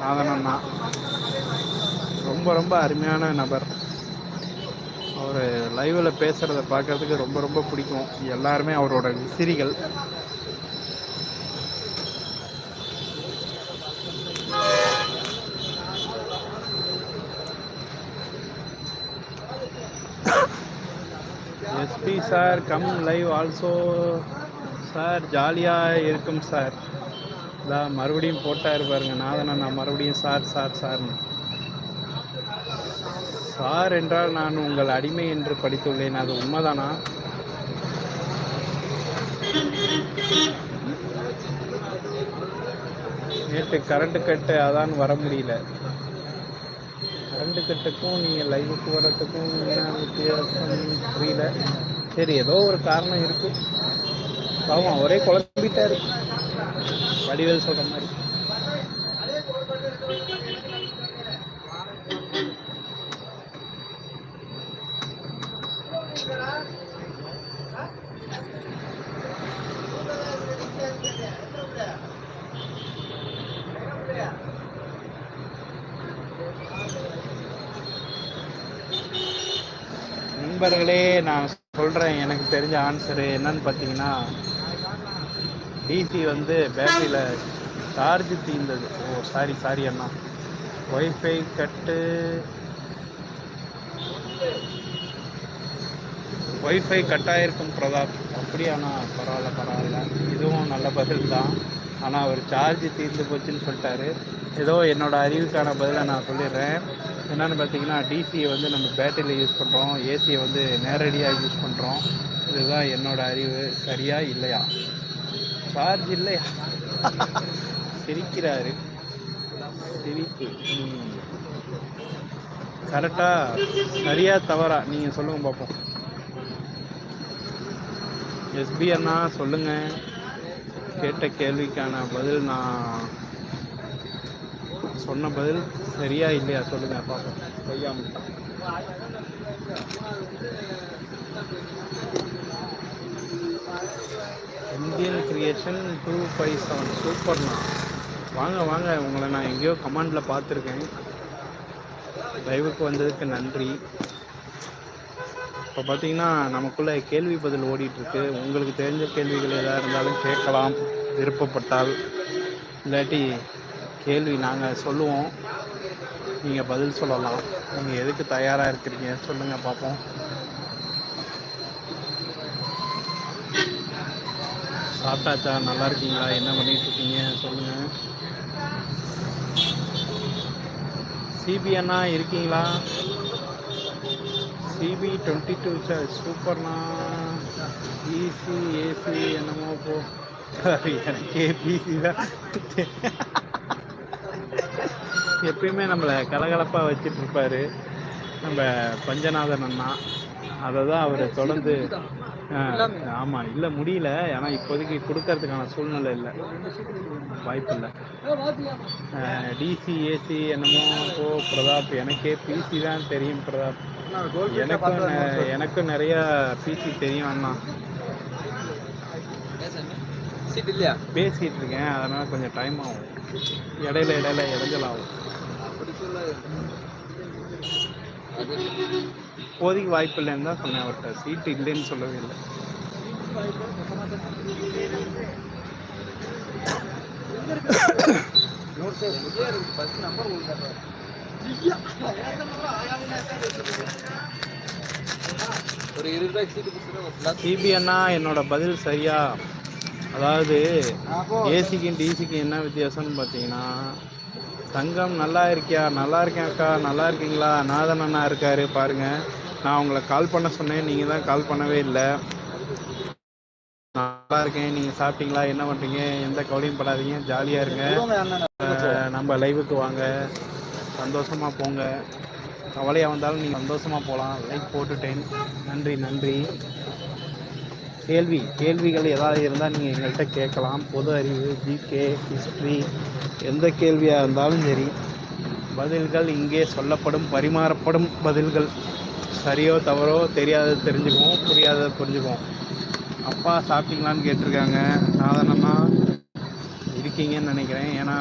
நாதனண்ணா ரொம்ப ரொம்ப அருமையான நபர். அவர் லைவில் பேசுகிறத பார்க்கறதுக்கு ரொம்ப ரொம்ப பிடிக்கும். எல்லாருமே அவரோட விசிறிகள். SP sir come live also sir. ஜாலியாக இருக்கும் சார். இதான் மறுபடியும் போட்டாரு பாருங்க நாதனண்ணா, மறுபடியும் சார் சார் சார்னு. சார் என்றால் நான் உங்கள் அடிமை என்று படித்துள்ளேன், அது உண்மைதானா? நேற்று கரண்ட் கட்டு, அதான் வர முடியல. கரண்ட் கட்டுக்கும் நீங்கள் லைவுக்கு வர்றதுக்கும் என்ன வித்தியாசம் புரியல. சரி, ஏதோ ஒரு காரணம் இருக்கு. பாவம் ஒரே குழம்பிட்டாரு, வடிவேல் சொல்ற மாதிரி. நண்பர்களே, நான் சொல்கிறேன் எனக்கு தெரிஞ்ச ஆன்சரு என்னன்னு பார்த்தீங்கன்னா, டிசி வந்து பேட்டரியில் சார்ஜ் தீர்ந்தது. ஓ சாரி அண்ணா, ஒய்ஃபை கட்டு, ஒய்ஃபை கட்டாயிருக்கும் பிரதாப். அப்படியாண்ணா, பரவாயில்ல, இதுவும் நல்ல பதில் தான். ஆனால் அவர் சார்ஜ் தீர்ந்து போச்சுன்னு சொல்லிட்டாரு. ஏதோ என்னோட அறிவுக்கான பதிலை நான் சொல்லிடுறேன். என்னென்னு பார்த்தீங்கன்னா, டிசியை வந்து நம்ம பேட்டரியில் யூஸ் பண்ணுறோம், ஏசியை வந்து நேரடியாக யூஸ் பண்ணுறோம். இதுதான் என்னோட அறிவு. சரியா இல்லையா? சார்ஜ் இல்லையா? சிரிக்கிறாரு, சிரிப்பு. கரெக்டா சரியா தவறா நீங்கள் சொல்லுங்க பார்ப்போம். எஸ்பி அண்ணா சொல்லுங்க, கேட்ட கேள்விக்கான பதில் நான் சொன்ன பதில் சரியா இல்லையா சொல்லுங்க பார்ப்போம். பொய்யாம இந்தியன் கிரியேஷன் 257 சூப்பர்ண்ணா. வாங்க, உங்களை நான் எங்கேயோ கமெண்டில் பார்த்துருக்கேன். லைவுக்கு வந்ததுக்கு நன்றி. இப்போ பார்த்தீங்கன்னா நமக்குள்ளே கேள்வி பதில் ஓடிட்டுருக்கு. உங்களுக்கு தெரிஞ்ச கேள்விகள் எதாக இருந்தாலும் கேட்கலாம் விருப்பப்பட்டால். இல்லாட்டி கேள்வி நாங்கள் சொல்லுவோம், நீங்கள் பதில் சொல்லலாம். நீங்கள் எதுக்கு தயாராக இருக்கிறீங்க சொல்லுங்கள் பார்ப்போம். சாப்பிட்டாச்சா? நல்லா இருக்கீங்களா? என்ன பண்ணிட்டு இருக்கீங்க சொல்லுங்கள். சிபி அண்ணா இருக்கீங்களா? சிபி 22 சார் சூப்பர்ண்ணா. பிசி ஏசி என்னமோ போ, எனக்கே பிசி தான். எப்பயுமே நம்மளை கலகலப்பாக வச்சுட்டு இருப்பாரு நம்ம பஞ்சநாதன் அண்ணா. அதை தான் அவர் தொடர்ந்து. ஆமாம், இல்லை முடியல. ஏன்னா இப்போதைக்கு கொடுக்கறதுக்கான சூழ்நிலை இல்லை, வாய்ப்பு இல்லை. டிசி ஏசி என்னமோ போ பிரதாப். எனக்கே பிசி தான் தெரியும் பிரதாப். எனக்கும் நிறைய பிசி தெரியும் அண்ணா. பேசிட்டு இருக்கேன், அதனால கொஞ்சம் டைம் ஆகும், இடையில இடைஞ்சல் ஆகும். இப்போதைக்கு வாய்ப்பு இல்லைன்னு தான் சொன்னேன் அவர்கிட்ட. சீட்டு இல்லைன்னு சொல்லவே இல்லை. சிபி அண்ணா, என்னோட பதில் சரியா? அதாவது ஏசிக்கும் டிசிக்கும் என்ன வித்தியாசம்னு பார்த்தீங்கன்னா, தங்கம் நல்லா இருக்கியா? நல்லா இருக்கேன் அக்கா. நல்லா இருக்கீங்களா? நாதன் அண்ணா இருக்காரு பாருங்க. நான் உங்களை கால் பண்ண சொன்னேன், நீங்கள் தான் கால் பண்ணவே இல்லை. நல்லா இருக்கேன், நீங்கள் சாப்பிட்டீங்களா? என்ன பண்ணுறீங்க? எந்த கவலையும் படாதீங்க, ஜாலியாக இருங்க. நம்ம லைவுக்கு வாங்க, சந்தோஷமாக போங்க. கவலையாக வந்தாலும் நீங்கள் சந்தோஷமாக போகலாம். லைக் போட்டுட்டேன். நன்றி. கேள்விகள் ஏதாவது இருந்தால் நீங்கள் எங்கள்கிட்ட கேட்கலாம். பொது அறிவு, ஜிகே, ஹிஸ்ட்ரி, எந்த கேள்வியாக இருந்தாலும் சரி, பதில்கள் இங்கே சொல்லப்படும், பரிமாறப்படும் பதில்கள். சரியோ தவறோ தெரியாதது தெரிஞ்சுக்குவோம், புரியாததை புரிஞ்சுக்குவோம். அப்பா சாப்பிட்டீங்களான்னு கேட்டிருக்காங்க. நாதனம்மா இருக்கீங்கன்னு நினைக்கிறேன். ஏன்னா